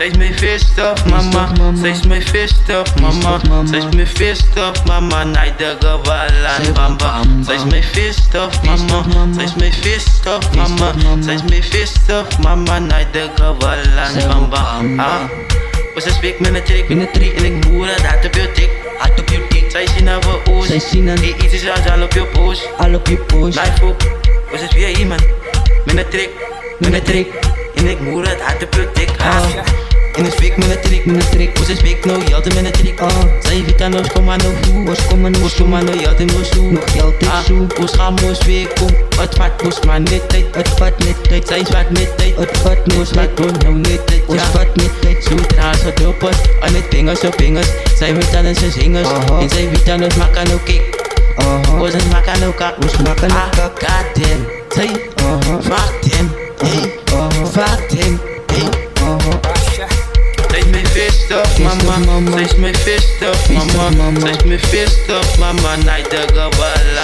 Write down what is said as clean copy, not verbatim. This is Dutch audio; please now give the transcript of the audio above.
Zij is mijn visstop, mama. Zij is mijn visstop, mama. Zij is mijn visstop, mama. Naar de gevallen, bamba. Zij is mijn visstop, mama. Zij is mijn visstop, mama. Zij is mijn visstop, mama. Naar de gevallen, bamba. Ze spreekt met een trick, en ik boer het hard op je tik. Zij zien naar we oos. Die iets is al op je post. Life op, was het weer iemand. Met een trick, en ik boer het hard op je tik. En ik spreek met een trick, ze spreekt nog geld met een trick. Zij weet aan ons, kom maar nog toe. Kom maar nog geld in ons toe. Ons gaan ons weer komen. Het vat ons maar niet tijd. Zij is wat niet tijd. Ons laat ons nou niet tijd. Ons vat niet tijd. Zodra ze droppen, aan het vingers. Zij weet aan onze zingers. En zij weet aan ons maken ook kick. Ons maken ook kak. Goddamn. Zij, fuck them. Hey, fuck them. Hey. Zij is mijn visstop, mama. Zij is mijn visstop, mama. Zij is mijn visstop, mama. Naar de gevallen.